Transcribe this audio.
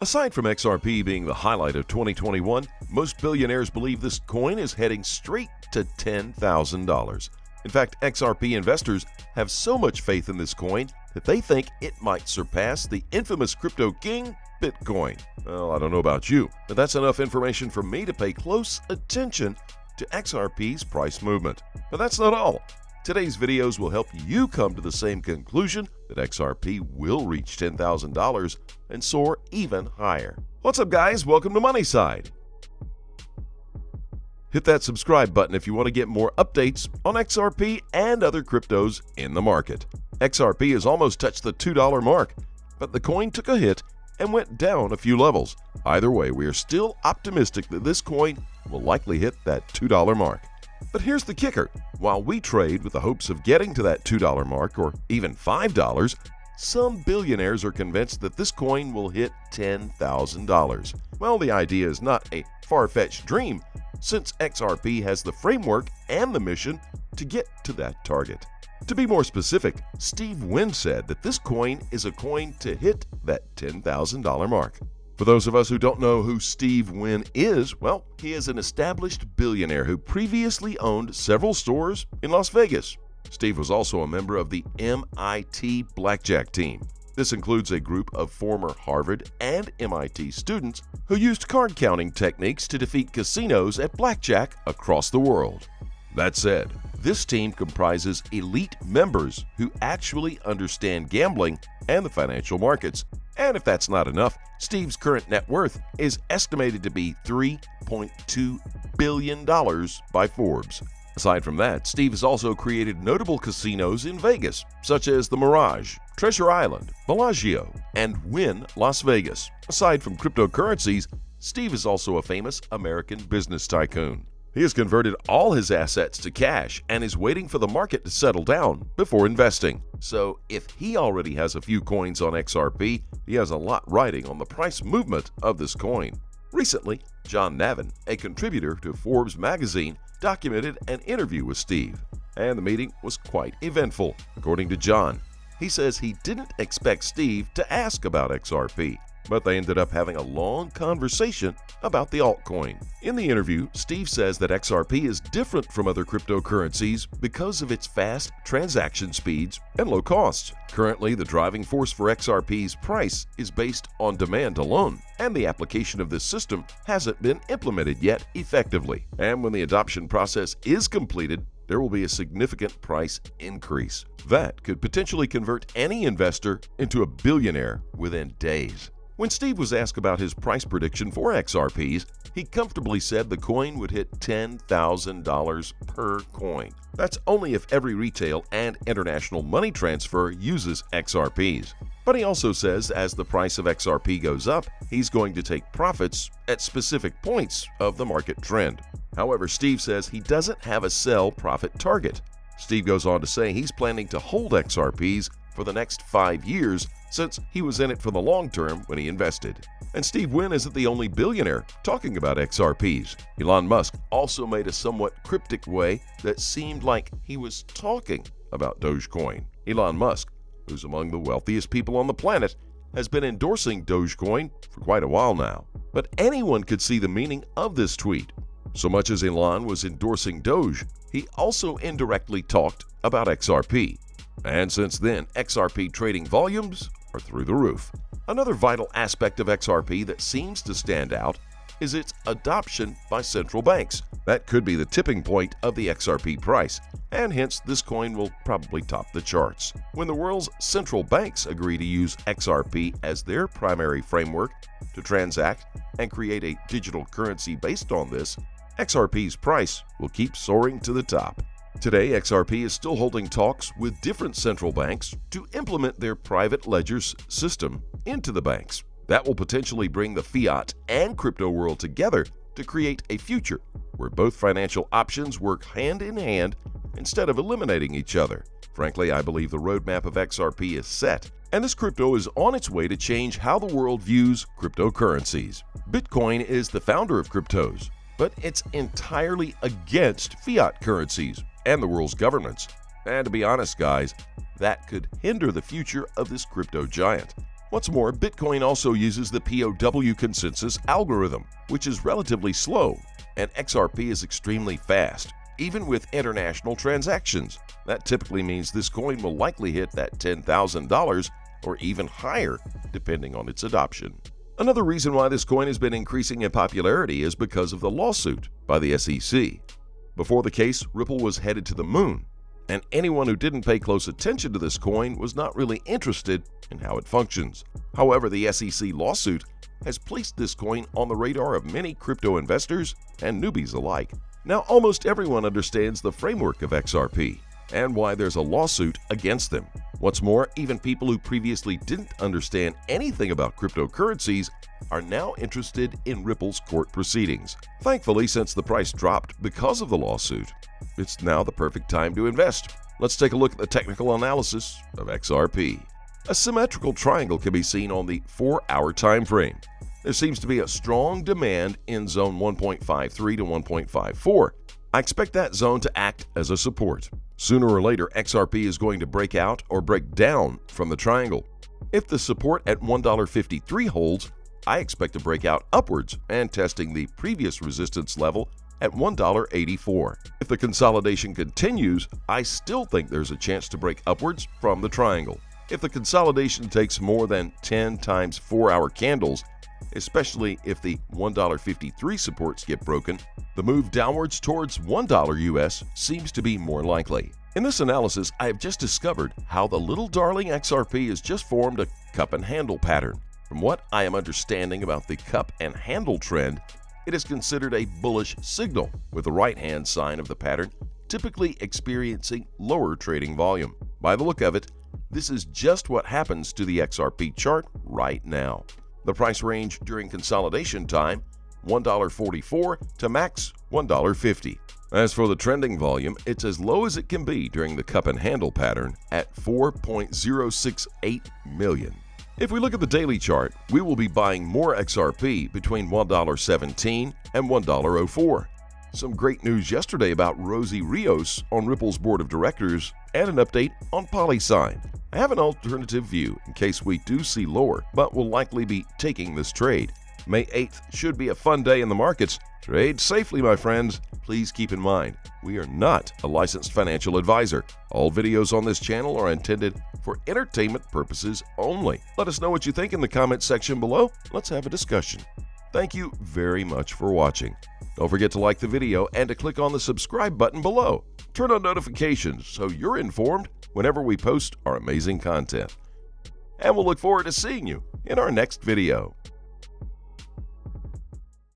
Aside from XRP being the highlight of 2021, most billionaires believe this coin is heading straight to $10,000. In fact, XRP investors have so much faith in this coin that they think it might surpass the infamous crypto king, Bitcoin. Well, I don't know about you, but that's enough information for me to pay close attention to XRP's price movement. But that's not all. Today's videos will help you come to the same conclusion that XRP will reach $10,000 and soar even higher. What's up, guys? Welcome to Money Side. Hit that subscribe button if you want to get more updates on XRP and other cryptos in the market. XRP has almost touched the $2 mark, but the coin took a hit and went down a few levels. Either way, we are still optimistic that this coin will likely hit that $2 mark. But here's the kicker. While we trade with the hopes of getting to that $2 mark or even $5, some billionaires are convinced that this coin will hit $10,000. Well, the idea is not a far-fetched dream, since XRP has the framework and the mission to get to that target. To be more specific, Steve Wynn said that this coin is a coin to hit that $10,000 mark. For those of us who don't know who Steve Wynn is, well, he is an established billionaire who previously owned several stores in Las Vegas. Steve was also a member of the MIT Blackjack team. This includes a group of former Harvard and MIT students who used card counting techniques to defeat casinos at blackjack across the world. That said, this team comprises elite members who actually understand gambling and the financial markets. And if that's not enough, Steve's current net worth is estimated to be $3.2 billion by Forbes. Aside from that, Steve has also created notable casinos in Vegas, such as the Mirage, Treasure Island, Bellagio, and Wynn Las Vegas. Aside from cryptocurrencies, Steve is also a famous American business tycoon. He has converted all his assets to cash and is waiting for the market to settle down before investing. So if he already has a few coins on XRP, he has a lot riding on the price movement of this coin. Recently, John Navin, a contributor to Forbes magazine, documented an interview with Steve, and the meeting was quite eventful. According to John, he says he didn't expect Steve to ask about XRP, but they ended up having a long conversation about the altcoin. In the interview, Steve says that XRP is different from other cryptocurrencies because of its fast transaction speeds and low costs. Currently, the driving force for XRP's price is based on demand alone, and the application of this system hasn't been implemented yet effectively. And when the adoption process is completed, there will be a significant price increase. That could potentially convert any investor into a billionaire within days. When Steve was asked about his price prediction for XRPs, he comfortably said the coin would hit $10,000 per coin. That's only if every retail and international money transfer uses XRPs. But he also says as the price of XRP goes up, he's going to take profits at specific points of the market trend. However, Steve says he doesn't have a sell profit target. Steve goes on to say he's planning to hold XRPs for the next 5 years since he was in it for the long term when he invested. And Steve Wynn isn't the only billionaire talking about XRPs. Elon Musk also made a somewhat cryptic way that seemed like he was talking about Dogecoin. Elon Musk, who's among the wealthiest people on the planet, has been endorsing Dogecoin for quite a while now. But anyone could see the meaning of this tweet. So much as Elon was endorsing Doge, he also indirectly talked about XRP. And since then, XRP trading volumes are through the roof. Another vital aspect of XRP that seems to stand out is its adoption by central banks. That could be the tipping point of the XRP price, and hence this coin will probably top the charts. When the world's central banks agree to use XRP as their primary framework to transact and create a digital currency based on this, XRP's price will keep soaring to the top. Today, XRP is still holding talks with different central banks to implement their private ledgers system into the banks. That will potentially bring the fiat and crypto world together to create a future where both financial options work hand in hand instead of eliminating each other. Frankly, I believe the roadmap of XRP is set, and this crypto is on its way to change how the world views cryptocurrencies. Bitcoin is the founder of cryptos, but it's entirely against fiat currencies and the world's governance. And to be honest, guys, that could hinder the future of this crypto giant. What's more, Bitcoin also uses the POW consensus algorithm, which is relatively slow, and XRP is extremely fast, even with international transactions. That typically means this coin will likely hit that $10,000 or even higher, depending on its adoption. Another reason why this coin has been increasing in popularity is because of the lawsuit by the SEC. Before the case, Ripple was headed to the moon, and anyone who didn't pay close attention to this coin was not really interested in how it functions. However, the SEC lawsuit has placed this coin on the radar of many crypto investors and newbies alike. Now, almost everyone understands the framework of XRP and why there's a lawsuit against them. What's more, even people who previously didn't understand anything about cryptocurrencies are now interested in Ripple's court proceedings. Thankfully, since the price dropped because of the lawsuit, it's now the perfect time to invest. Let's take a look at the technical analysis of XRP. A symmetrical triangle can be seen on the 4-hour time frame. There seems to be a strong demand in zone 1.53 to 1.54. I expect that zone to act as a support. Sooner or later, XRP is going to break out or break down from the triangle. If the support at $1.53 holds, I expect to break out upwards and testing the previous resistance level at $1.84. If the consolidation continues, I still think there's a chance to break upwards from the triangle. If the consolidation takes more than 10 times 4-hour candles, especially if the $1.53 supports get broken, the move downwards towards $1 US seems to be more likely. In this analysis, I have just discovered how the little darling XRP has just formed a cup and handle pattern. From what I am understanding about the cup and handle trend, it is considered a bullish signal, with the right-hand sign of the pattern typically experiencing lower trading volume. By the look of it, this is just what happens to the XRP chart right now. The price range during consolidation time, $1.44 to max $1.50. As for the trending volume, it's as low as it can be during the cup and handle pattern at 4.068 million. If we look at the daily chart, we will be buying more XRP between $1.17 and $1.04. Some great news yesterday about Rosie Rios on Ripple's board of directors and an update on PolySign. I have an alternative view in case we do see lower, but will likely be taking this trade. May 8th should be a fun day in the markets. Trade safely, my friends. Please keep in mind, we are not a licensed financial advisor. All videos on this channel are intended for entertainment purposes only. Let us know what you think in the comment section below. Let's have a discussion. Thank you very much for watching. Don't forget to like the video and to click on the subscribe button below. Turn on notifications so you're informed whenever we post our amazing content. And we'll look forward to seeing you in our next video.